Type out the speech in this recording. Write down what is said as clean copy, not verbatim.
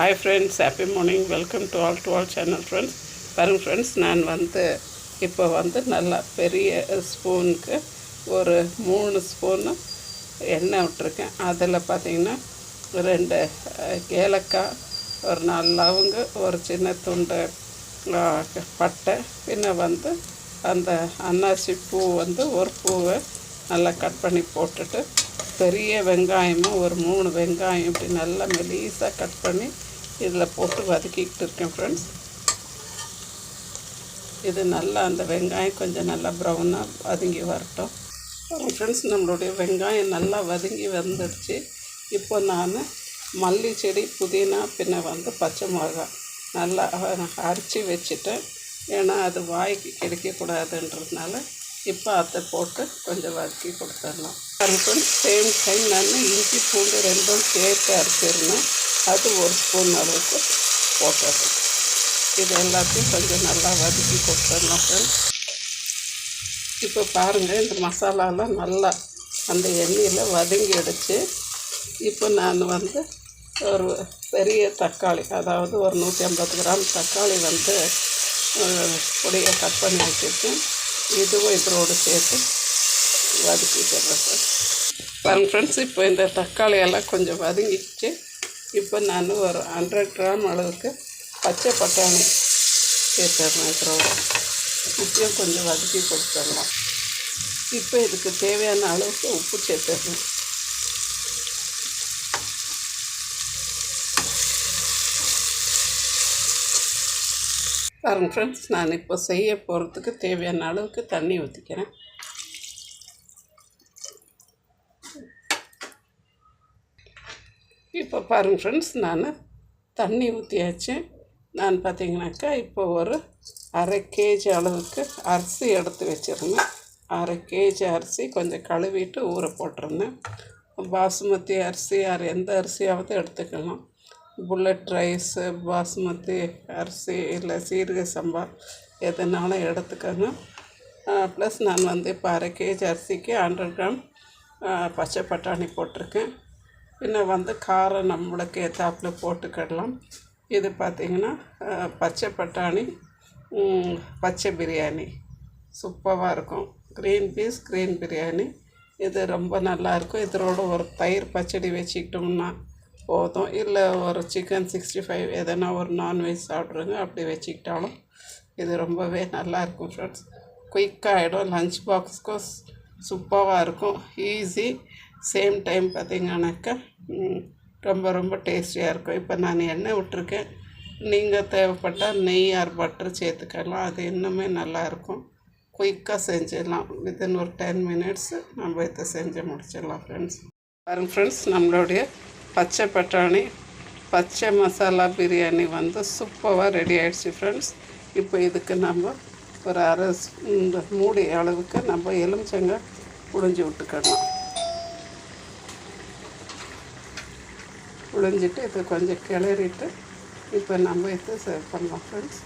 Hi friends, happy morning. Welcome to all channel friends. பாருங்க friends, நான் இப்போ நல்லா பெரிய ஸ்பூனுக்கு ஒரு 3 ஸ்பூனு எண்ணெய் விட்டுருக்கேன். அதில் பார்த்திங்கன்னா 2 ஏலக்காய், ஒரு 4 லவங்கு, ஒரு சின்ன துண்டு பட்டை, பின்ன அந்த அன்னாசி பூ ஒரு பூவை நல்லா கட் பண்ணி போட்டுட்டு, பெரிய வெங்காயமும் ஒரு 3 வெங்காயம் இப்படி நல்லா மெலிசாக கட் பண்ணி இதில் போட்டு வதக்கிக்கிட்டு இருக்கேன் ஃப்ரெண்ட்ஸ். இது நல்லா அந்த வெங்காயம் கொஞ்சம் நல்லா ப்ரௌனாக வதங்கி வரட்டும் ஃப்ரெண்ட்ஸ். நம்மளுடைய வெங்காயம் நல்லா வதங்கி வந்துடுச்சு. இப்போ நான் மல்லி செடி, புதினா, பின்ன பச்சை மிளகா நல்லா அரைச்சி வச்சுட்டேன். ஏன்னா அது வாய்க்கு கிடைக்கக்கூடாதுன்றதுனால இப்போ அதை போட்டு கொஞ்சம் வதக்கி கொடுத்துடலாம். ஃப்ரெண்ட்ஸ், சேம் டைம் நான் இஞ்சி பூண்டு 2 சேர்த்து அரைச்சிருந்தேன். அது 1 ஸ்பூன் அளவுக்கு போட்டுறேன். இது எல்லாத்தையும் கொஞ்சம் நல்லா வதக்கி கொடுத்துடலாம் ஃப்ரெண்ட்ஸ். இப்போ பாருங்கள், இந்த மசாலாலாம் நல்லா அந்த எண்ணெயில் வதங்கி அடிச்சு. இப்போ நான் ஒரு பெரிய தக்காளி, அதாவது ஒரு 150 கிராம் தக்காளி பொடியை கட் பண்ணி வச்சுருக்கேன். இதுவும் இதோடு சேர்த்து வதக்கிடுறேன் சார். பாருங்க ஃப்ரெண்ட்ஸ், இப்போ இந்த தக்காளியெல்லாம் கொஞ்சம் வதங்கிடுச்சு. இப்போ நான் ஒரு 100 கிராம் அளவுக்கு பச்சை பட்டாணி சேர்த்துறேன். இதோட உப்பையும் கொஞ்சம் வதக்கி கொடுத்துடலாம். இப்போ இதுக்கு தேவையான அளவுக்கு உப்பு சேர்த்துறேன். பாருங்க ஃப்ரெண்ட்ஸ், நான் இப்போ செய்ய போகிறதுக்கு தேவையான அளவுக்கு தண்ணி ஊற்றிக்கிறேன். இப்போ பாருங்கள் ஃப்ரெண்ட்ஸ், நான் தண்ணி ஊற்றியாச்சு. நான் பார்த்திங்கனாக்கா இப்போ ஒரு 1/2 கேஜி அளவுக்கு அரிசி எடுத்து வச்சுருந்தேன். 1/2 கேஜி அரிசி கொஞ்சம் கழுவிட்டு ஊற போட்டிருந்தேன். பாசுமதி அரிசி எந்த அரிசியாவது எடுத்துக்கலாம். புல்லட் ரைஸு, பாசுமதி அரிசி, இல்லை சீரக சம்பா எதுனாலும் எடுத்துக்கோங்க. ப்ளஸ் நான் இப்போ 1/2 கேஜி அரிசிக்கு 100 கிராம் பச்சை பட்டாணி போட்டிருக்கேன். பின்ன காரம் நம்மளுக்கு ஏற்றாப்புல போட்டுக்கிடலாம். இது பார்த்திங்கன்னா பச்சை பட்டாணி பச்சை பிரியாணி சூப்பராக இருக்கும். க்ரீன் பீஸ் க்ரீன் பிரியாணி இது ரொம்ப நல்லாயிருக்கும். இதோட ஒரு தயிர் பச்சடி வச்சுக்கிட்டோம்னா போதும். இல்லை ஒரு சிக்கன் 65 எதனா ஒரு நான்வெஜ் சாப்பிட்ருங்க, அப்படி வச்சுக்கிட்டாலும் இது ரொம்பவே நல்லாயிருக்கும் ஃப்ரெண்ட்ஸ். குயிக்காகிடும். லஞ்ச் பாக்ஸுக்கும் சூப்பராக இருக்கும். ஈஸி, சேம் டைம் பார்த்திங்கனாக்கா ரொம்ப டேஸ்டியாக இருக்கும். இப்போ நான் எண்ணெய் விட்டுருக்கேன். நீங்கள் தேவைப்பட்டால் நெய் ஆர் பட்டர் சேர்த்துக்கலாம். அது இன்னுமே நல்லாயிருக்கும். குயிக்காக செஞ்சிடலாம். வித்தின் ஒரு 10 மினிட்ஸு நம்ம இதை செஞ்சு முடிச்சிடலாம் ஃப்ரெண்ட்ஸ். பாருங்க ஃப்ரெண்ட்ஸ், நம்மளுடைய பச்சை பட்டாணி பச்சை மசாலா பிரியாணி சூப்பராக ரெடி ஆகிடுச்சு ஃப்ரெண்ட்ஸ். இப்போ இதுக்கு நம்ம ஒரு இந்த மூடி அளவுக்கு நம்ம எலுமிச்சங்காய் புழிஞ்சு விட்டுக்கலாம். புழிஞ்சிட்டு இதை கொஞ்சம் கிளறிட்டு இப்போ நம்ம இதை சர்வ் பண்ணலாம் ஃப்ரெண்ட்ஸ்.